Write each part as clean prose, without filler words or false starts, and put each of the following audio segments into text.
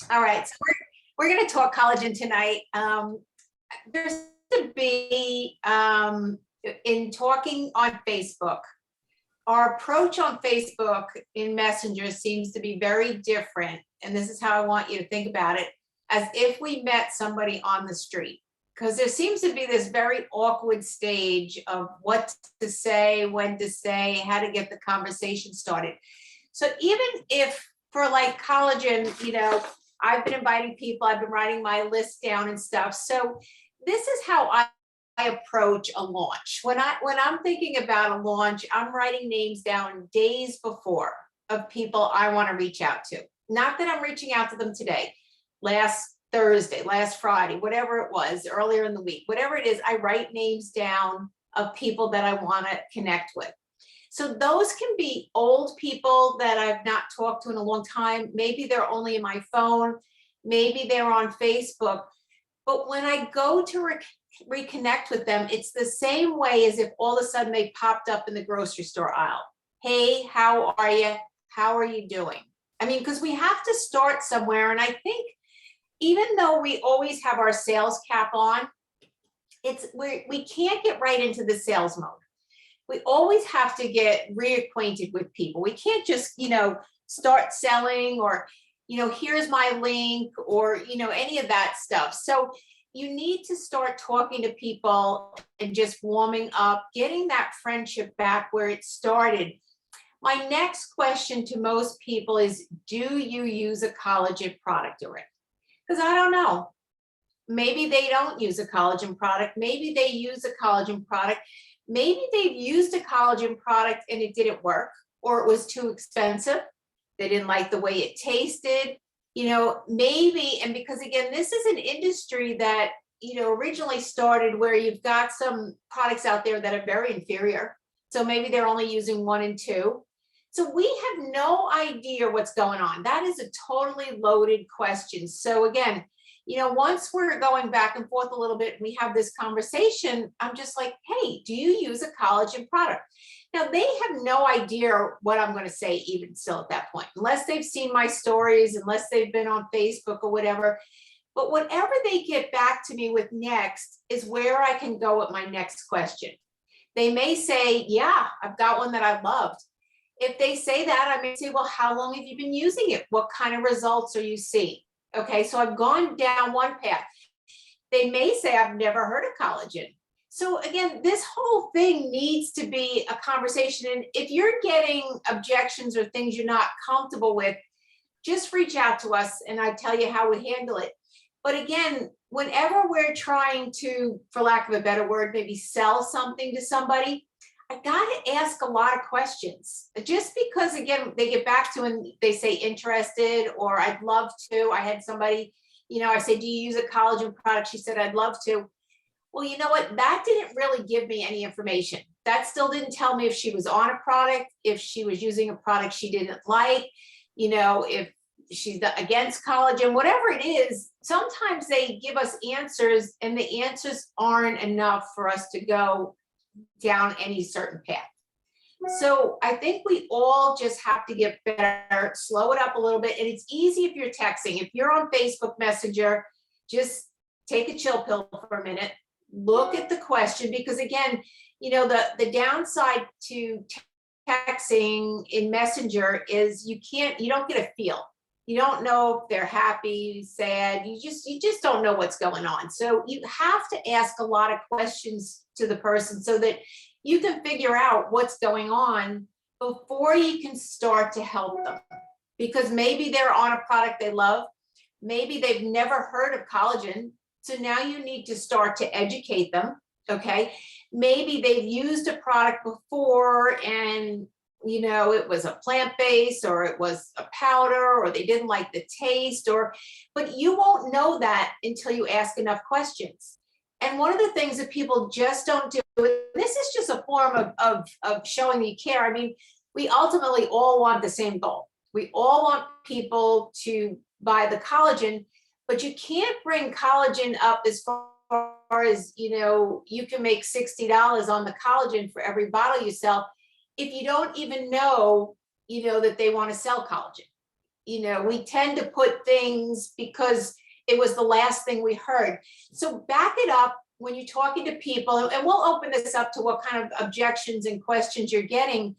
All right, so we're going to talk collagen tonight. There's to be in talking on Facebook. Our approach on Facebook in Messenger seems to be very different, and this is how I want you to think about it, as if we met somebody on the street. Because there seems to be this very awkward stage of what to say, when to say, how to get the conversation started. So even if for like collagen, I've been inviting people, I've been writing my list down and stuff. So this is how I approach a launch. When I'm thinking about a launch, I'm writing names down days before of people I want to reach out to. Not that I'm reaching out to them today, last Thursday, last Friday, whatever it was, earlier in the week, whatever it is, I write names down of people that I want to connect with. So those can be old people that I've not talked to in a long time. Maybe they're only in my phone. Maybe they're on Facebook. But when I go to reconnect with them, it's the same way as if all of a sudden they popped up in the grocery store aisle. Hey, how are you? How are you doing? I mean, because we have to start somewhere. And I think even though we always have our sales cap on, we can't get right into the sales mode. We always have to get reacquainted with people. We can't just, start selling or, here's my link or, any of that stuff. So you need to start talking to people and just warming up, getting that friendship back where it started. My next question to most people is, do you use a collagen product already? Because I don't know. Maybe they don't use a collagen product. Maybe they use a collagen product. Maybe they've used a collagen product and it didn't work, or it was too expensive. They didn't like the way it tasted, maybe. And because again, this is an industry that, originally started where you've got some products out there that are very inferior. So maybe they're only using 1 and 2. So we have no idea what's going on. That is a totally loaded question. So again, once we're going back and forth a little bit, we have this conversation, I'm just like, hey, do you use a collagen product? Now, they have no idea what I'm going to say even still at that point, unless they've seen my stories, unless they've been on Facebook or whatever. But whatever they get back to me with next is where I can go with my next question. They may say, yeah, I've got one that I loved. If they say that, I may say, well, how long have you been using it? What kind of results are you seeing? Okay, so I've gone down one path. They may say, I've never heard of collagen. So again, this whole thing needs to be a conversation. And if you're getting objections or things you're not comfortable with, just reach out to us and I tell you how we handle it. But again, whenever we're trying to, for lack of a better word, maybe sell something to somebody, I got to ask a lot of questions. Just because, again, they get back to and they say interested or I'd love to. I had somebody, I say, do you use a collagen product? She said, I'd love to. Well, you know what? That didn't really give me any information. That still didn't tell me if she was on a product, if she was using a product she didn't like, if she's against collagen, whatever it is. Sometimes they give us answers and the answers aren't enough for us to go down any certain path. So I think we all just have to get better, slow it up a little bit. And it's easy if you're texting. If you're on Facebook Messenger, just take a chill pill for a minute, look at the question, because again, the downside to texting in Messenger is you don't get a feel. You don't know if they're happy, sad, you just don't know what's going on. So you have to ask a lot of questions to the person so that you can figure out what's going on before you can start to help them. Because maybe they're on a product they love, maybe they've never heard of collagen, so now you need to start to educate them, okay? Maybe they've used a product before and it was a plant-based or it was a powder or they didn't like the taste but you won't know that until you ask enough questions. And one of the things that people just don't do, this is just a form of showing you care. I mean, we ultimately all want the same goal. We all want people to buy the collagen, but you can't bring collagen up as far as, you can make $60 on the collagen for every bottle you sell if you don't even know, that they want to sell collagen. we tend to put things because it was the last thing we heard. So back it up when you're talking to people, and we'll open this up to what kind of objections and questions you're getting,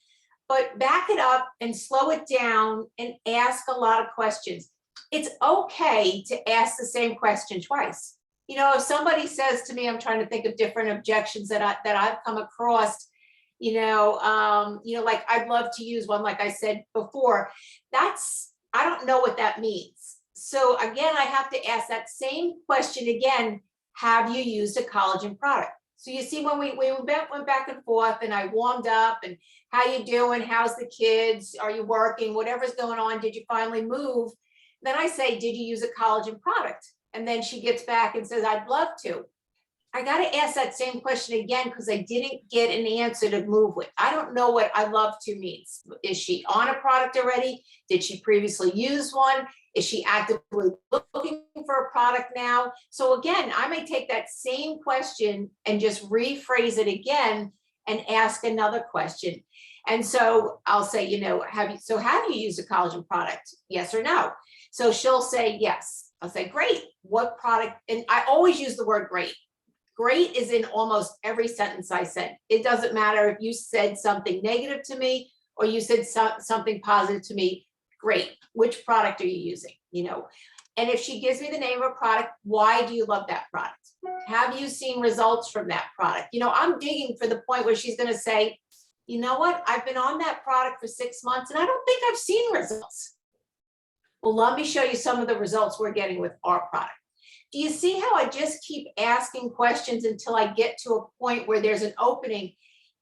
but back it up and slow it down and ask a lot of questions. It's okay to ask the same question twice. If somebody says to me, I'm trying to think of different objections that I've come across, like I'd love to use one, like I said before, I don't know what that means. So again, I have to ask that same question again, have you used a collagen product? So you see, when we went back and forth and I warmed up and how you doing? How's the kids? Are you working? Whatever's going on, did you finally move? Then I say, did you use a collagen product? And then she gets back and says, I'd love to. I got to ask that same question again because I didn't get an answer to move with. I don't know what I love to means. Is she on a product already? Did she previously use one? Is she actively looking for a product now? So again, I may take that same question and just rephrase it again and ask another question. And so I'll say, have you used a collagen product? Yes or no? So she'll say yes. I'll say, great. What product? And I always use the word great. Great is in almost every sentence I said. It doesn't matter if you said something negative to me or you said something positive to me. Great. Which product are you using? And if she gives me the name of a product, why do you love that product? Have you seen results from that product? I'm digging for the point where she's going to say, you know what? I've been on that product for 6 months and I don't think I've seen results. Well, let me show you some of the results we're getting with our product. Do you see how I just keep asking questions until I get to a point where there's an opening?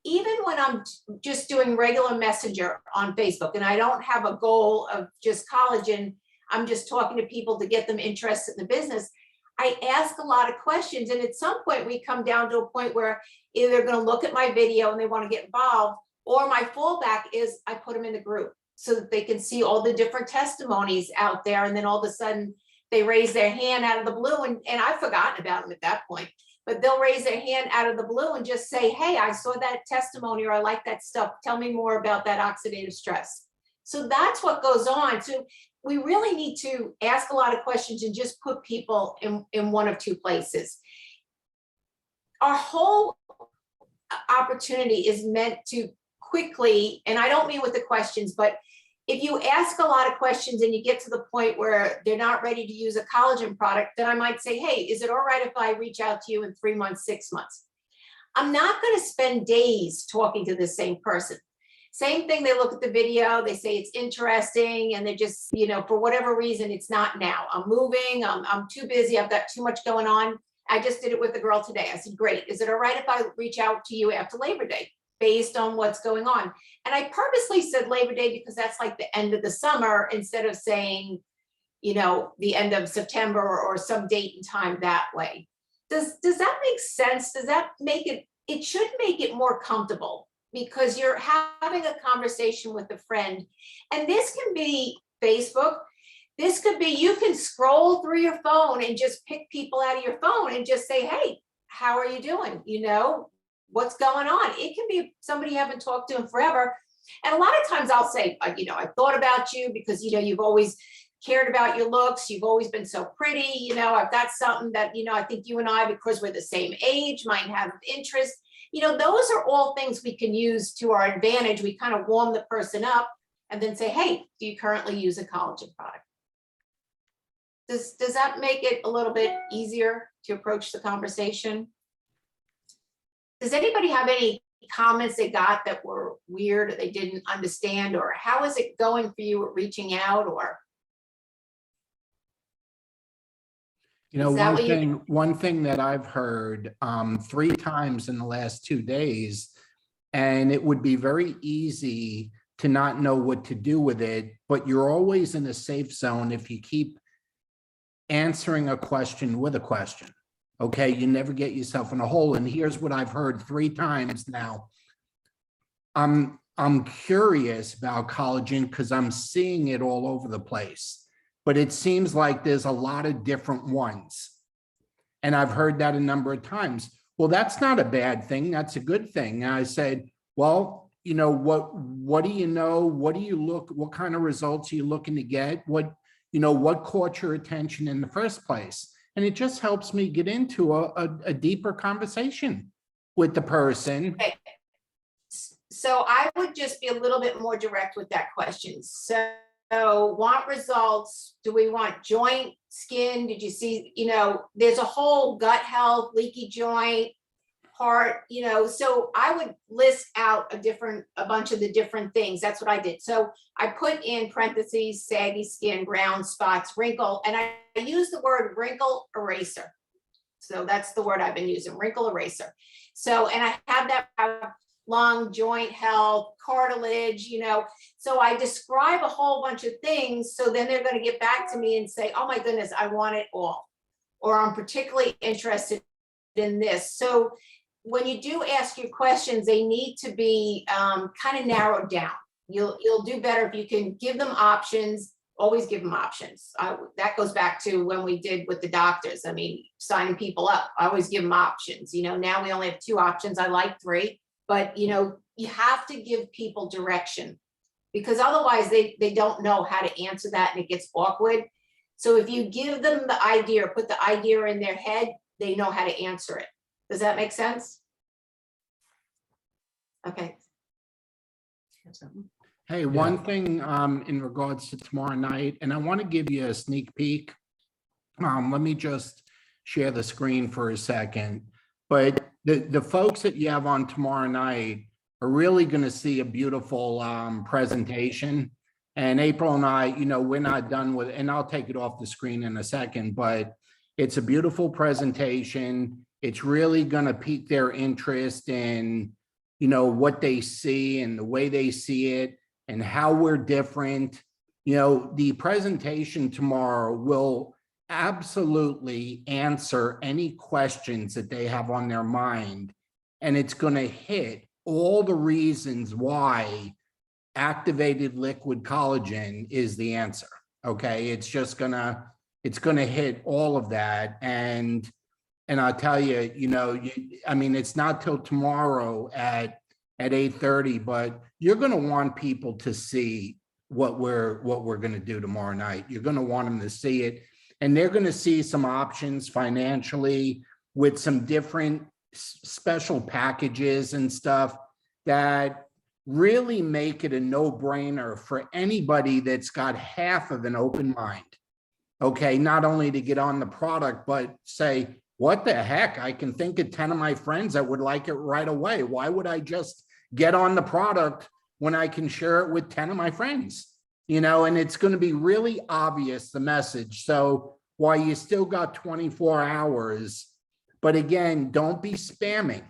Even when I'm just doing regular messenger on Facebook and I don't have a goal of just collagen, I'm just talking to people to get them interested in the business. I ask a lot of questions. And at some point we come down to a point where either they're going to look at my video and they want to get involved, or my fallback is I put them in the group so that they can see all the different testimonies out there. And then all of a sudden they raise their hand out of the blue and I've forgotten about them at that point, but they'll raise their hand out of the blue and just say, hey, I saw that testimony or I like that stuff. Tell me more about that oxidative stress. So that's what goes on. So we really need to ask a lot of questions and just put people in one of two places. Our whole opportunity is meant to quickly, and I don't mean with the questions, but if you ask a lot of questions and you get to the point where they're not ready to use a collagen product, then I might say, hey, is it all right if I reach out to you in 3 months, 6 months? I'm not going to spend days talking to the same person. Same thing, they look at the video, they say it's interesting, and they're just, for whatever reason, it's not now. I'm moving, I'm too busy, I've got too much going on. I just did it with the girl today. I said, great, is it all right if I reach out to you after Labor Day? Based on what's going on. And I purposely said Labor Day because that's like the end of the summer instead of saying, the end of September or some date and time that way. Does that make sense? Does that make it should make it more comfortable because you're having a conversation with a friend. And this can be Facebook. This could be, you can scroll through your phone and just pick people out of your phone and just say, hey, how are you doing? What's going on? It can be somebody you haven't talked to in forever. And a lot of times I'll say, I thought about you because, you've always cared about your looks. You've always been so pretty. I've got something that, I think you and I, because we're the same age, might have interest. Those are all things we can use to our advantage. We kind of warm the person up and then say, hey, do you currently use a collagen product? Does that make it a little bit easier to approach the conversation? Does anybody have any comments they got that were weird or they didn't understand, or how is it going for you at reaching out? Or one thing that I've heard 3 times in the last 2 days, and it would be very easy to not know what to do with it, but you're always in a safe zone if you keep answering a question with a question. Okay, you never get yourself in a hole. And here's what I've heard 3 times now. I'm curious about collagen because I'm seeing it all over the place, but it seems like there's a lot of different ones. And I've heard that a number of times. Well, that's not a bad thing. That's a good thing. And I said, well, you know, what do you know? What do you look, what kind of results are you looking to get? What, you know, what caught your attention in the first place? And it just helps me get into a deeper conversation with the person. Okay. So I would just be a little bit more direct with that question. So want results, do we want joint, skin? Did you see, you know, there's a whole gut health, leaky joint, heart, you know, so I would list out a bunch of the different things. That's what I did. So I put in parentheses, saggy skin, brown spots, wrinkle, and I use the word wrinkle eraser. So that's the word I've been using, wrinkle eraser. So, and I have that lung, joint health, cartilage, you know, so I describe a whole bunch of things. So then they're going to get back to me and say, oh my goodness, I want it all, or I'm particularly interested in this. So when you do ask your questions, they need to be kind of narrowed down. You'll do better if you can give them options. Always give them options. That goes back to when we did with the doctors. I mean, signing people up. I always give them options. You know, now we only have 2 options. I like 3, but you know, you have to give people direction, because otherwise they don't know how to answer that and it gets awkward. So if you give them the idea, or put the idea in their head, they know how to answer it. Does that make sense? Okay. Hey, one thing in regards to tomorrow night, and I want to give you a sneak peek. Let me just share the screen for a second. But the folks that you have on tomorrow night are really going to see a beautiful presentation. And April and I, you know, we're not done with, and I'll take it off the screen in a second, but it's a beautiful presentation. It's really going to pique their interest in, you know, what they see and the way they see it and how we're different. You know, the presentation tomorrow will absolutely answer any questions that they have on their mind. And it's going to hit all the reasons why activated liquid collagen is the answer. Okay. It's just gonna hit all of that. And I'll tell you, you know, I mean, it's not till tomorrow at 8:30, but you're going to want people to see what we're going to do tomorrow night. You're going to want them to see it, and they're going to see some options financially with some different special packages and stuff that really make it a no-brainer for anybody that's got half of an open mind. Okay, not only to get on the product, but say, what the heck? I can think of 10 of my friends that would like it right away. Why would I just get on the product when I can share it with 10 of my friends? You know, and it's going to be really obvious, the message. So while you still got 24 hours, but again, don't be spamming.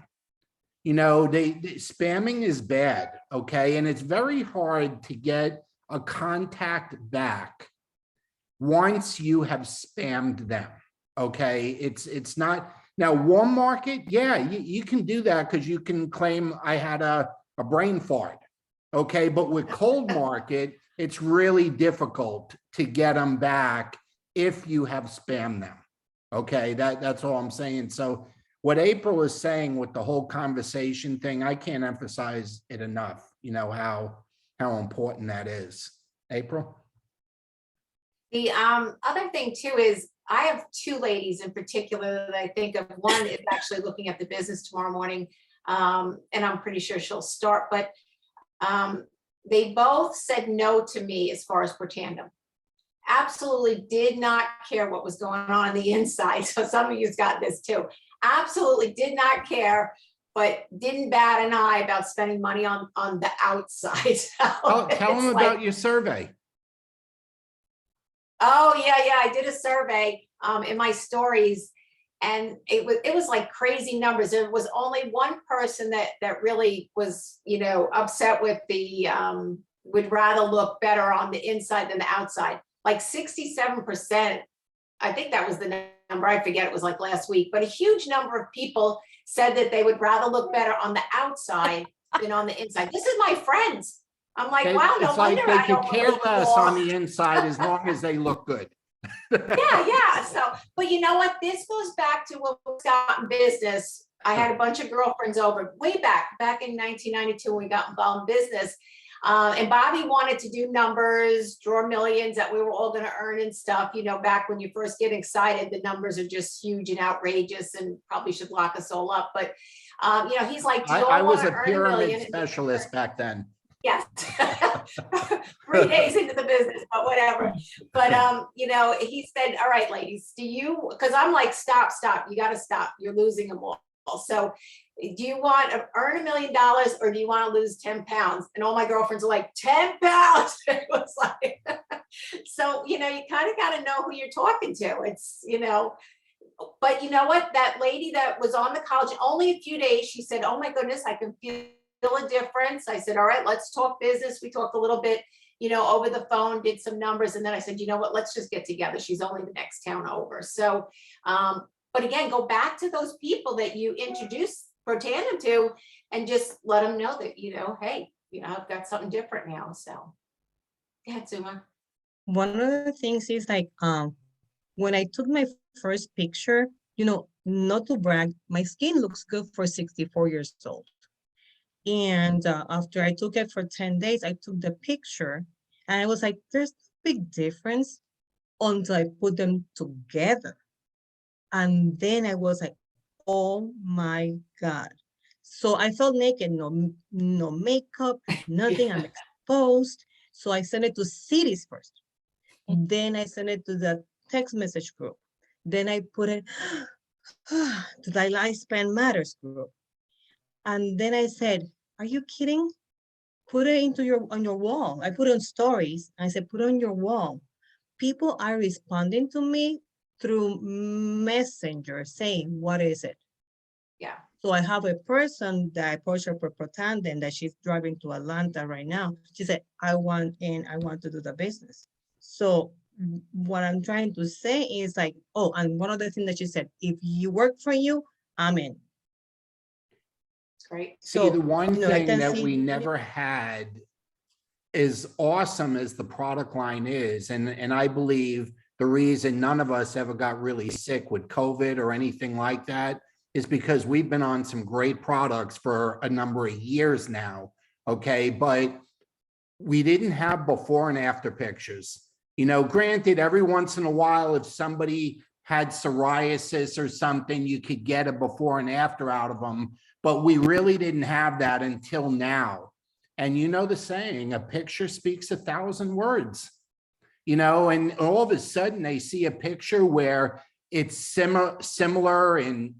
You know, spamming is bad, okay? And it's very hard to get a contact back once you have spammed them. Okay, it's not now warm market. Yeah, you can do that because you can claim I had a brain fart. Okay, but with cold market, it's really difficult to get them back if you have spammed them. Okay, that's all I'm saying. So what April is saying with the whole conversation thing, I can't emphasize it enough. You know how important that is. April. The other thing too is I have 2 ladies in particular that I think of. One is actually looking at the business tomorrow morning, and I'm pretty sure she'll start, but they both said no to me as far as Protandim. Absolutely did not care what was going on the inside. So some of you's got this too. Absolutely did not care, but didn't bat an eye about spending money on the outside. So Tell them about your survey. Oh yeah, I did a survey in my stories, and it was like crazy numbers. There was only one person that really was, you know, upset with the would rather look better on the inside than the outside. Like 67%, I think that was the number. I forget, it was like last week, but a huge number of people said that they would rather look better on the outsid than on the inside. This is my friends. I'm like, wow, no It's wonder like they I could don't care look less cool. on the inside as long as they look good. Yeah. So, but you know what? This goes back to what Scott in business. I had a bunch of girlfriends over way back in 1992 when we got involved in business. And Bobby wanted to do numbers, draw millions that we were all gonna earn and stuff, you know, back when you first get excited, the numbers are just huge and outrageous and probably should lock us all up, but, you know, he's like, do you I all was wanna a earn a pyramid million? specialist back then. Yes. 3 days into the business, but whatever. But, you know, he said, all right, ladies, do you, because I'm like, stop, you gotta stop, you're losing them all. So do you want to earn $1 million or do you want to lose 10 pounds? And all my girlfriends are like, 10 pounds. It was like, so, you know, you kind of got to know who you're talking to. It's, you know, but you know what? That lady that was on the college, only a few days, she said, oh my goodness, I can feel a difference. I said, all right, let's talk business. We talked a little bit, you know, over the phone, did some numbers. And then I said, you know what, let's just get together. She's only the next town over. So, but again, go back to those people that you introduced Pro Tandem to and just let them know that, you know, hey, you know, I've got something different now. So go ahead, Suma. One of the things is like, when I took my first picture, you know, not to brag, my skin looks good for 64 years old. And after I took it for 10 days, I took the picture and I was like, there's a big difference until I put them together. And then I was like, oh my God. So I felt naked, no makeup, nothing, I'm exposed. So I sent it to cities first. Then I sent it to the text message group. Then I put it to the Lifespan Matters group. And then I said, are you kidding? Put it on your wall. I put it on stories. I said, put it on your wall. People are responding to me through Messenger saying, what is it? Yeah. So I have a person that I approached her for Pro Tandem that she's driving to Atlanta right now. She said, I want to do the business. So what I'm trying to say is like, oh, and one other thing that she said, if you work for you, I'm in. It's great. See, the one you know, I thing can that see- we never had, as awesome as the product line is, and I believe the reason none of us ever got really sick with COVID or anything like that is because we've been on some great products for a number of years now, okay? But we didn't have before and after pictures. You know, granted, every once in a while, if somebody had psoriasis or something, you could get a before and after out of them, but we really didn't have that until now. And you know the saying, a picture speaks 1,000 words, you know, and all of a sudden they see a picture where it's similar in,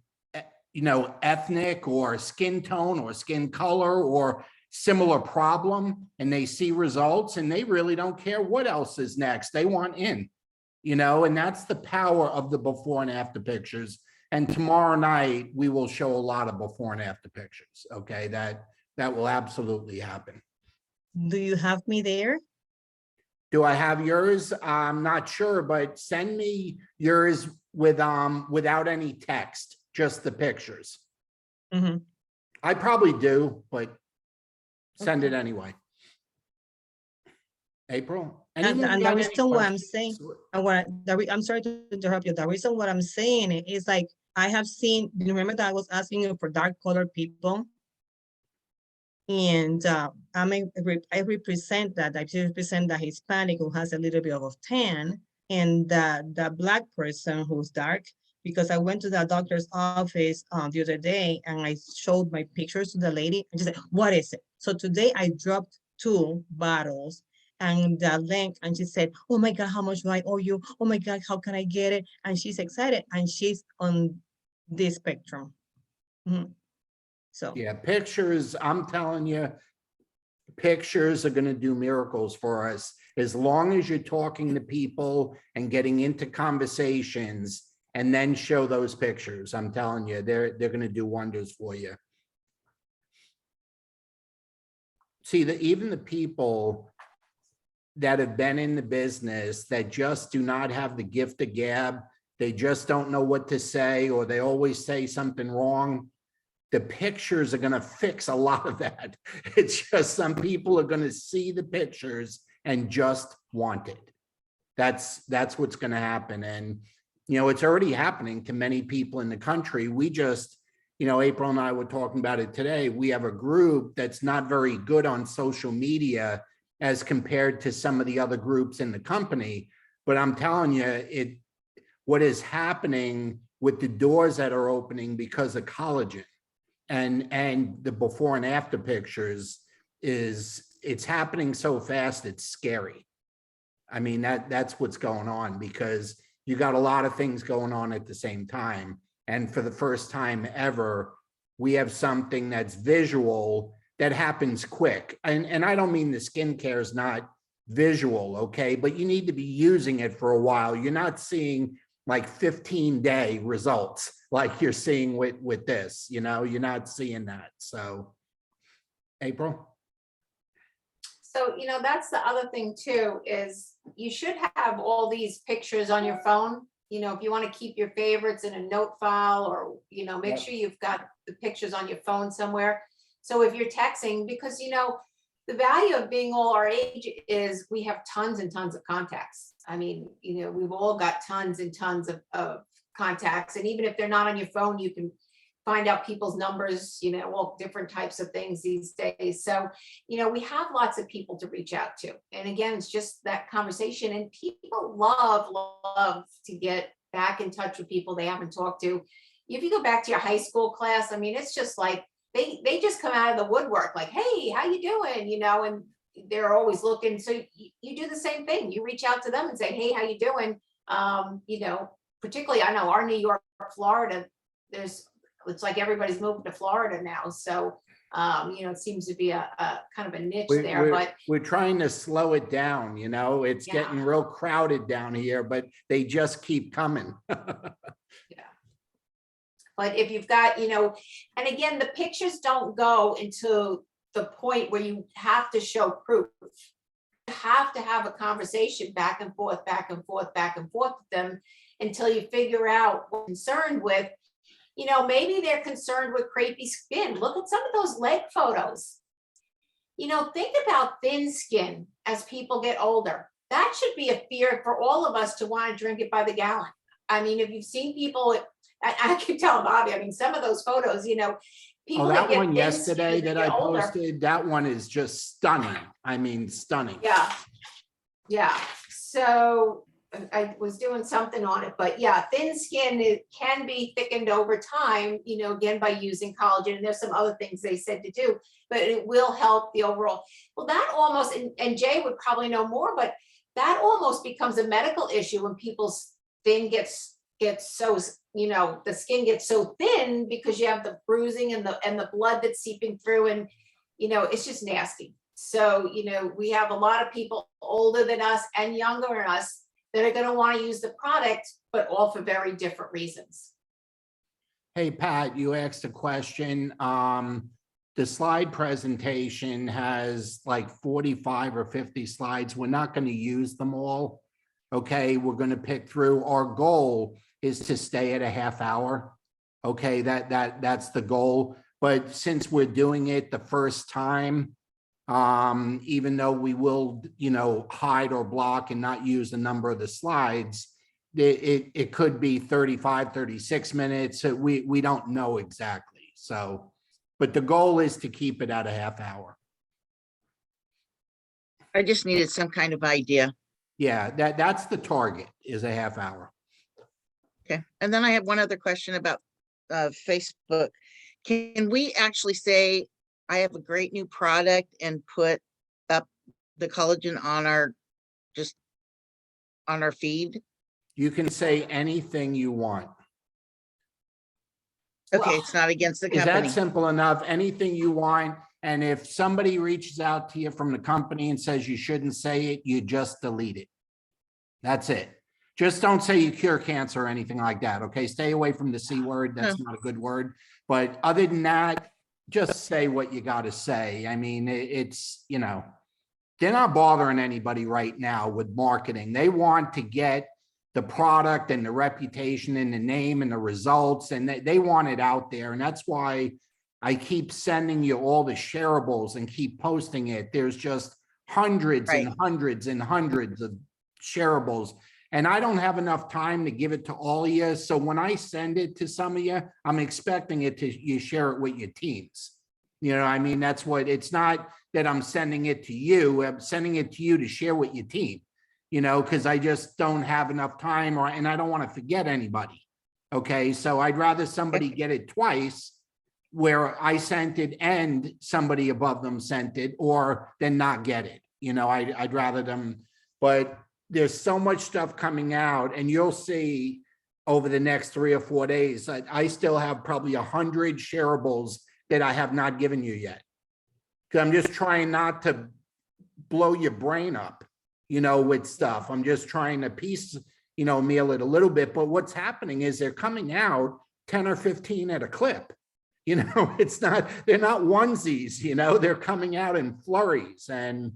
you know, ethnic or skin tone or skin color or similar problem, and they see results and they really don't care what else is next. They want in, you know, and that's the power of the before and after pictures. And tomorrow night, we will show a lot of before and after pictures, okay? That will absolutely happen. Do you have me there? Do I have yours? I'm not sure, but send me yours with without any text, just the pictures. Mm-hmm. I probably do, but send it Okay. anyway. April? And Anyone the got any reason what I'm questions? saying, I'm sorry to interrupt you. The reason what I'm saying is like, I have seen, you remember that I was asking you for dark colored people? And I represent that. I represent the Hispanic who has a little bit of tan, and the Black person who's dark, because I went to the doctor's office the other day and I showed my pictures to the lady and she said, what is it? So today I dropped 2 bottles and the link, and she said, oh my God, how much do I owe you? Oh my God, how can I get it? And she's excited and she's on this spectrum. Mm-hmm. So Yeah, pictures, I'm telling you, pictures are going to do miracles for us. As long as you're talking to people and getting into conversations and then show those pictures, I'm telling you, they're going to do wonders for you. See, even the people that have been in the business that just do not have the gift of gab, they just don't know what to say, or they always say something wrong. The pictures are going to fix a lot of that. It's just some people are going to see the pictures and just want it. That's what's going to happen. And, you know, it's already happening to many people in the country. We just April and I were talking about it today. We have a group that's not very good on social media as compared to some of the other groups in the company. But I'm telling you, what is happening with the doors that are opening because of collagen and the before and after pictures it's happening so fast, it's scary. I mean, that's what's going on, because you got a lot of things going on at the same time. And for the first time ever, we have something that's visual that happens quick. And I don't mean the skincare is not visual, okay? But you need to be using it for a while. You're not seeing like 15-day results like you're seeing with this, you're not seeing that. So, April? So, that's the other thing too, is you should have all these pictures on your phone. If you want to keep your favorites in a note file, or, make Yep. sure you've got the pictures on your phone somewhere. So if you're texting, because, the value of being all our age is we have tons and tons of contacts. I mean, we've all got tons and tons of contacts. And even if they're not on your phone, you can find out people's numbers, all different types of things these days. So, we have lots of people to reach out to. And again, it's just that conversation. And people love to get back in touch with people they haven't talked to. If you go back to your high school class, I mean, it's just like, they just come out of the woodwork like, hey, how you doing? And they're always looking. So you do the same thing. You reach out to them and say, hey, how you doing? Particularly, I know our New York, Florida, it's like everybody's moving to Florida now. So, it seems to be a kind of a niche there, but we're trying to slow it down, it's Yeah. getting real crowded down here, but they just keep coming. But if you've got, and again, the pictures don't go into the point where you have to show proof. You have to have a conversation back and forth with them until you figure out what they're concerned with. Maybe they're concerned with crepey skin. Look at some of those leg photos. Think about thin skin as people get older. That should be a fear for all of us to want to drink it by the gallon. I mean, if you've seen people, I keep telling Bobby, I mean, some of those photos, people that get one thin yesterday skin as that they I get older. posted, that one is just stunning. I mean, stunning. Yeah. So I was doing something on it, but yeah, thin skin, it can be thickened over time, again, by using collagen. And there's some other things they said to do, but it will help the overall. Well, that almost, and Jay would probably know more, but that almost becomes a medical issue when people's skin gets so, the skin gets so thin because you have the bruising and the blood that's seeping through, and, it's just nasty. So, we have a lot of people older than us and younger than us that are going to want to use the product, but all for very different reasons. Hey, Pat, you asked a question. The slide presentation has like 45 or 50 slides. We're not going to use them all. Okay, we're going to pick through. Our goal is to stay at a half hour. Okay, that's the goal. But since we're doing it the first time, even though we will, hide or block and not use a number of the slides, it could be 35, 36 minutes. We don't know exactly. So, but the goal is to keep it at a half hour. I just needed some kind of idea. Yeah, that's the target, is a half hour. Okay. And then I have one other question about Facebook. Can we actually say, I have a great new product, and put up the collagen on our feed? You can say anything you want. Okay, Well, it's not against the Is that company. simple enough? Anything you want. And if somebody reaches out to you from the company and says you shouldn't say it, you just delete it. That's it. Just don't say you cure cancer or anything like that. Okay, stay away from the C word. That's not a good word. But other than that, just say what you got to say. I mean, it's, they're not bothering anybody right now with marketing. They want to get the product and the reputation and the name and the results, and they want it out there. And that's why I keep sending you all the shareables and keep posting it. There's just hundreds and hundreds and hundreds of shareables. And I don't have enough time to give it to all of you. So when I send it to some of you, I'm expecting it to, you share it with your teams. You know, I mean, that's what, it's not that I'm sending it to you. I'm sending it to you to share with your team, you know, because I just don't have enough time and I don't want to forget anybody. Okay, so I'd rather somebody get it twice where I sent it and somebody above them sent it, or than not get it. You know, I'd rather them, but there's so much stuff coming out, and you'll see over the next 3 or 4 days, I still have probably 100 shareables that I have not given you yet. Because I'm just trying not to blow your brain up, you know, with stuff. I'm just trying to meal it a little bit. But what's happening is they're coming out 10 or 15 at a clip. You know, they're not onesies, you know, they're coming out in flurries. And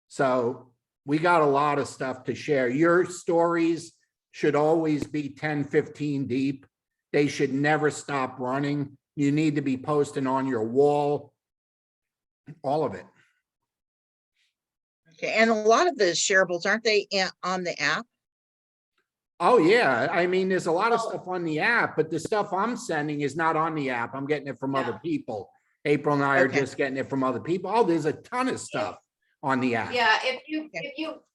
so we got a lot of stuff to share. Your stories should always be 10, 15 deep. They should never stop running. You need to be posting on your wall, all of it. Okay, and a lot of the shareables, aren't they on the app? Oh, yeah. I mean, there's a lot of stuff on the app, but the stuff I'm sending is not on the app. I'm getting it from other people. April and I are Okay. just getting it from other people. Oh, there's a ton of stuff on the app. Yeah, if you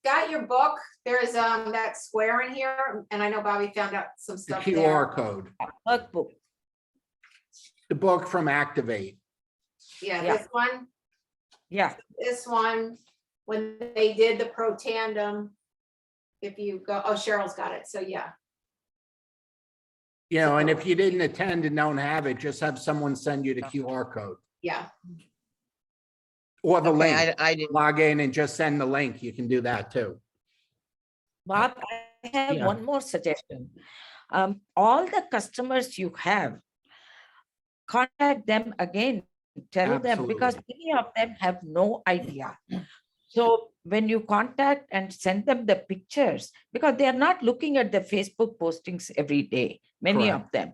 got your book, there's that square in here, and I know Bobby found out some The stuff QR there. code, Workbook. the book from Activate. Yeah, Yeah. this one, when they did the pro tandem, if you go, oh, Cheryl's got it, so yeah. You know, and if you didn't attend and don't have it, just have someone send you the QR code Yeah, or the Okay, link. I didn't. Log in and just send the link. You can do that too. Bob, I have Yeah. one more suggestion. All the customers you have, contact them again, tell them, because many of them have no idea. So when you contact and send them the pictures, because they are not looking at the Facebook postings every day, many of them.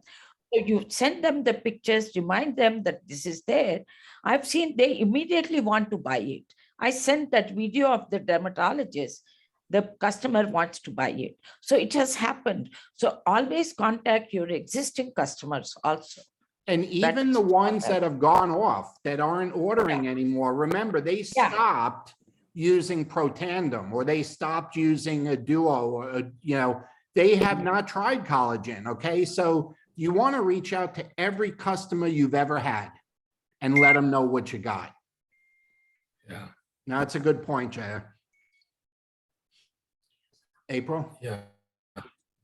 So you send them the pictures, remind them that this is there. I've seen they immediately want to buy it. I sent that video of the dermatologist. The customer wants to buy it. So it has happened. So always contact your existing customers also. And even the ones that have gone off, that aren't ordering anymore, remember, they stopped using Protandim, or they stopped using a Duo, or, you know, they have not tried collagen, okay? So you want to reach out to every customer you've ever had and let them know what you got. Yeah, Now, that's a good point, Jaya. April, yeah.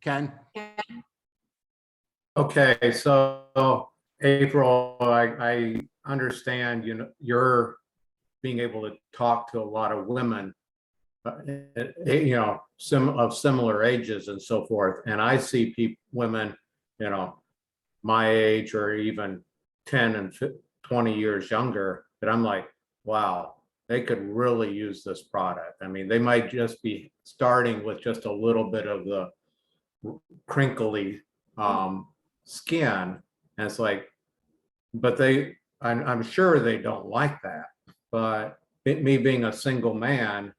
Ken? Okay, so April, I understand, you know, you're being able to talk to a lot of women, you know, of similar ages and so forth. And I see women, you know, my age or even 10 and 20 years younger, that I'm like, wow, they could really use this product. I mean, they might just be starting with just a little bit of the crinkly skin. And it's like, but I'm sure they don't like that. But me being a single man,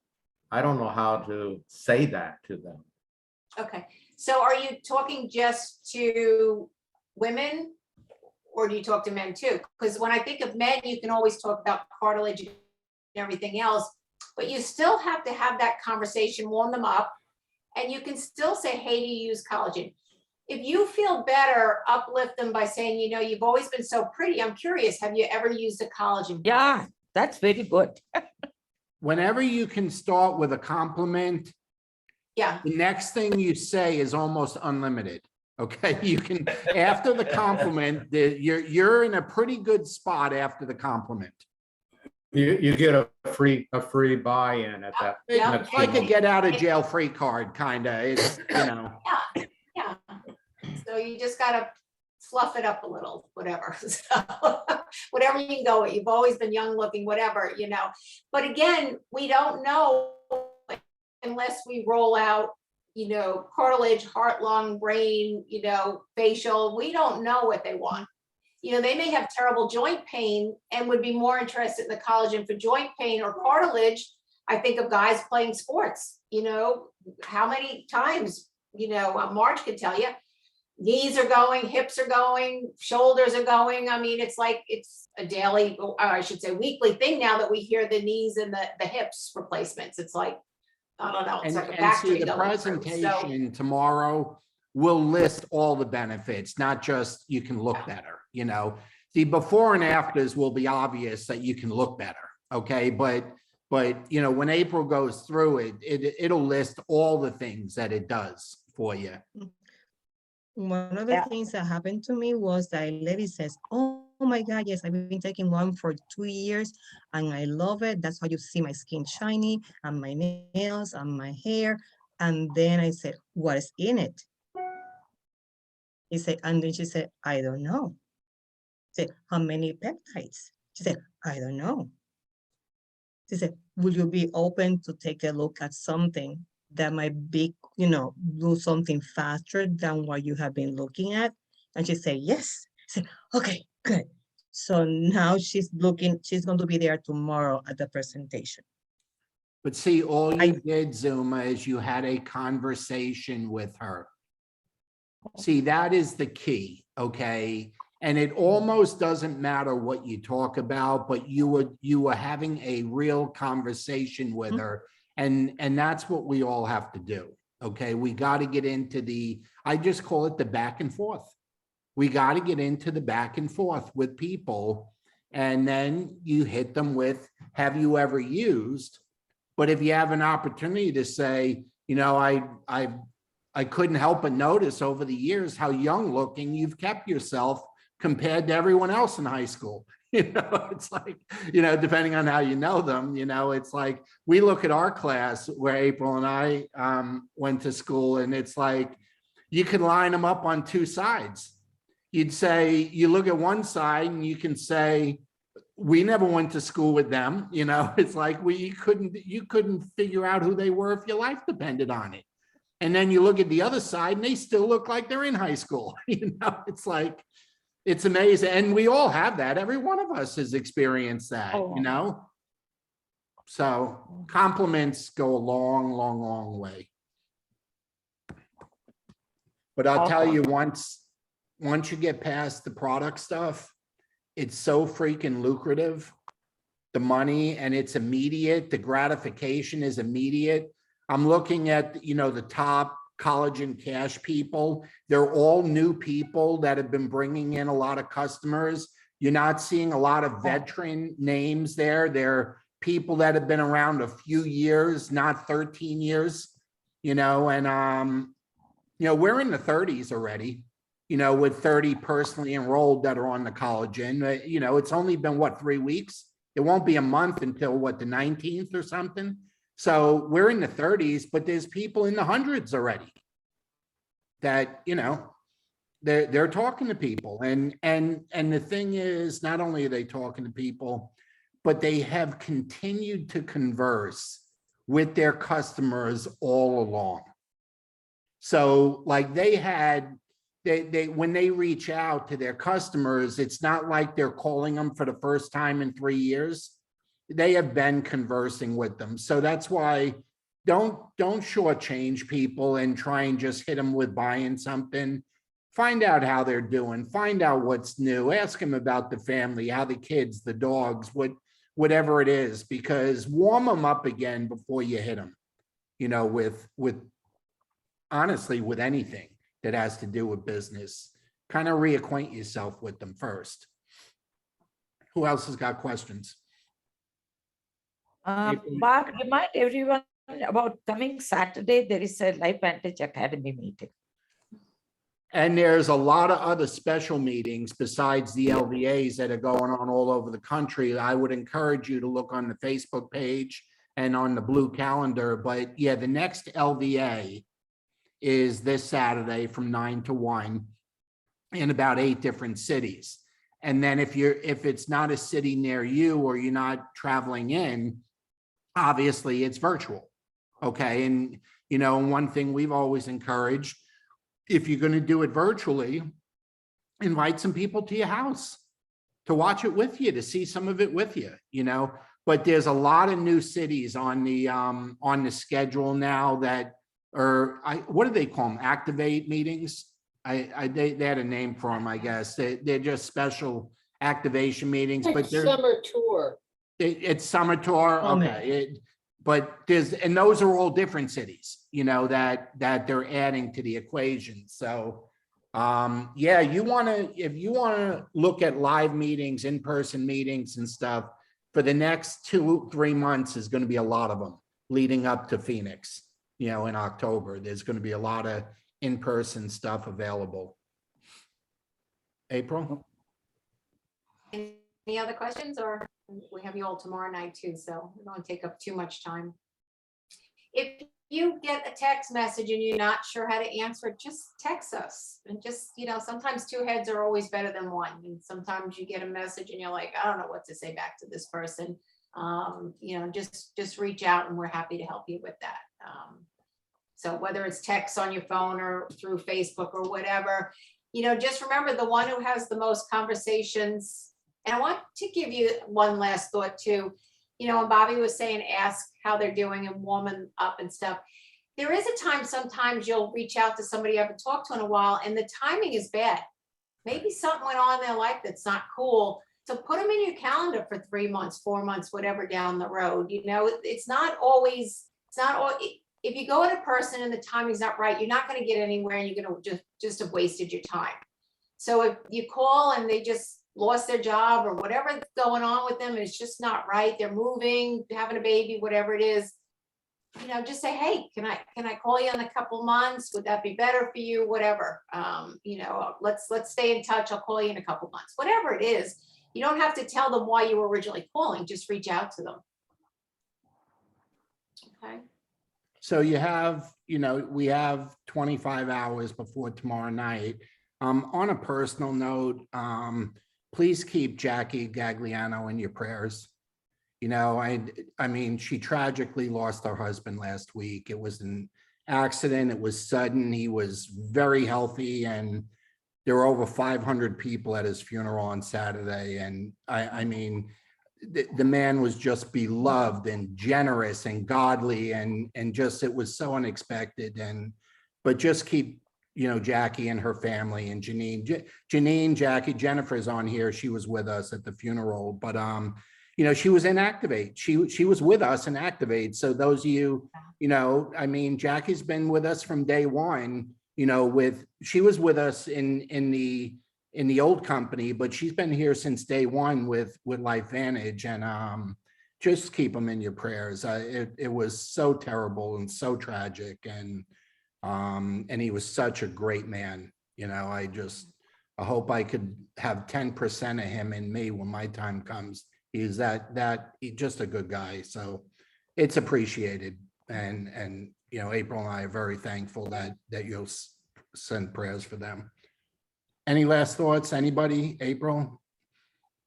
I don't know how to say that to them. okay. So are you talking just to women, or do you talk to men too? Because when I think of men, you can always talk about cartilage and everything else, but you still have to have that conversation, warm them up, and you can still say, hey, do you use collagen? If you feel better, uplift them by saying, you know, you've always been so pretty. I'm curious, have you ever used a collagen? Yeah, that's very good. Whenever you can start with a compliment, Yeah, the next thing you say is almost unlimited. Okay, you can, after the compliment, you're in a pretty good spot after the compliment. You get a free buy-in at that. Yeah. It's like a get out of jail free card, kind of. It's, you know. yeah. So you just gotta fluff it up a little, whatever. So, whatever you can go with. You've always been young looking, whatever, you know. But again, we don't know unless we roll out, you know, cartilage, heart, lung, brain, you know, facial. We don't know what they want. You know, they may have terrible joint pain and would be more interested in the collagen for joint pain or cartilage. I think of guys playing sports, you know, how many times Marge could tell you, knees are going, hips are going, shoulders are going. I mean, it's like, it's a daily, or I should say weekly thing now that we hear the knees and the hips replacements. It's like, I don't know, it's like a And factory see, the going through. So, presentation tomorrow will list all the benefits, not just you can look better, The before and afters will be obvious that you can look better, okay? But when April goes through it'll list all the things that it does for you. One of the Yeah. things that happened to me was that a lady says, oh my God, yes, I've been taking one for 2 years and I love it. That's how you see my skin shiny and my nails and my hair. And then I said, what is in it? And then she said, I don't know. I said, how many peptides? She said, I don't know. She said, would you be open to take a look at something that might be, do something faster than what you have been looking at? And she said, yes. I said, okay, good. So now she's going to be there tomorrow at the presentation. But see, all you did, Zuma, is you had a conversation with her. See, that is the key, okay? And it almost doesn't matter what you talk about, but you were having a real conversation with her. And that's what we all have to do, okay? We got to get into I just call it the back and forth. We got to get into the back and forth with people. And then you hit them with, have you ever used? But if you have an opportunity to say, I couldn't help but notice over the years how young looking you've kept yourself compared to everyone else in high school. It's like, depending on how you know them, it's like, we look at our class where April and I went to school, and it's like, you could line them up on two sides. You'd say, you look at one side and you can say, we never went to school with them. It's like, you couldn't figure out who they were if your life depended on it. And then you look at the other side and they still look like they're in high school. It's like, it's amazing. And we all have that. Every one of us has experienced that, So compliments go a long, long, long way. But I'll tell you, once you get past the product stuff, it's so freaking lucrative. The money, and it's immediate. The gratification is immediate. I'm looking at, the top Collagen Cash people. They're all new people that have been bringing in a lot of customers. You're not seeing a lot of veteran names there. They're people that have been around a few years, not 13 years, and, we're in the 30s already, with 30 personally enrolled that are on the collagen. It's only been, 3 weeks? It won't be a month until the 19th or something. So we're in the 30s, but there's people in the hundreds already that, they're talking to people. And the thing is, not only are they talking to people, but they have continued to converse with their customers all along. So like when they reach out to their customers, it's not like they're calling them for the first time in 3 years. They have been conversing with them. So that's why don't shortchange people and try and just hit them with buying something. Find out how they're doing, find out what's new, ask them about the family, how the kids, the dogs, whatever it is, because warm them up again before you hit them, with honestly, with anything that has to do with business. Kind of reacquaint yourself with them first. Who else has got questions? Mark, remind everyone about coming Saturday, there is a LifeVantage Academy meeting. And there's a lot of other special meetings besides the LVAs that are going on all over the country. I would encourage you to look on the Facebook page and on the blue calendar. But yeah, the next LVA is this Saturday from 9 to 1 in about 8 different cities. And then if it's not a city near you or you're not traveling in, obviously it's virtual. Okay. And, one thing we've always encouraged, if you're going to do it virtually, invite some people to your house to watch it with you, to see some of it with you, but there's a lot of new cities on the schedule now that what do they call them? Activate meetings? They had a name for them, I guess. They're just special activation meetings, Like but they're, summer tour. it's summer tour, Summit. okay. But and those are all different cities, you know, that they're adding to the equation. So, yeah, if you wanna look at live meetings, in-person meetings and stuff, for the next 2-3 months is gonna be a lot of them leading up to Phoenix, you know, in October. There's gonna be a lot of in-person stuff available. April? Any other questions, or we have you all tomorrow night too, so we don't want to take up too much time. If you get a text message and you're not sure how to answer it, just text us and just, you know, sometimes 2 heads are always better than one. And sometimes you get a message and you're like, I don't know what to say back to this person. You know, just reach out and we're happy to help you with that. So whether it's text on your phone or through Facebook or whatever, you know, just remember the one who has the most conversations. And I want to give you one last thought too. You know, when Bobby was saying, ask how they're doing and warming up and stuff. There is a time, sometimes you'll reach out to somebody you haven't talked to in a while and the timing is bad. Maybe something went on in their life that's not cool. So put them in your calendar for 3 months, 4 months, whatever down the road. You know, it's not always, if you go with a person and the timing's not right, you're not going to get anywhere and you're going to just have wasted your time. So if you call and they just lost their job or whatever's going on with them, it's just not right. They're moving, having a baby, whatever it is, you know, just say, hey, can I call you in a couple months? Would that be better for you? Whatever. You know, let's stay in touch. I'll call you in a couple months, whatever it is. You don't have to tell them why you were originally calling, just reach out to them. Okay. So you have, you know, we have 25 hours before tomorrow night. On a personal note, please keep Jackie Gagliano in your prayers. You know, I mean, she tragically lost her husband last week. It was an accident. It was sudden. He was very healthy and there were over 500 people at his funeral on Saturday. And I mean, the man was just beloved and generous and godly and just, it was so unexpected. But just keep, you know, Jackie and her family and Janine, Jackie, Jennifer's on here. She was with us at the funeral, but you know, she was in Activate. She was with us in Activate. So those of you, you know, I mean, Jackie's been with us from day one, you know, she was with us in the old company, but she's been here since day one with LifeVantage, and just keep them in your prayers. It was so terrible and so tragic, and he was such a great man. You know, I hope I could have 10% of him in me when my time comes. He's he's just a good guy. So it's appreciated. And, you know, April and I are very thankful that you'll send prayers for them. Any last thoughts? Anybody? April?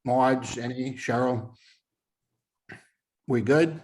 Marge? Cheryl? We good?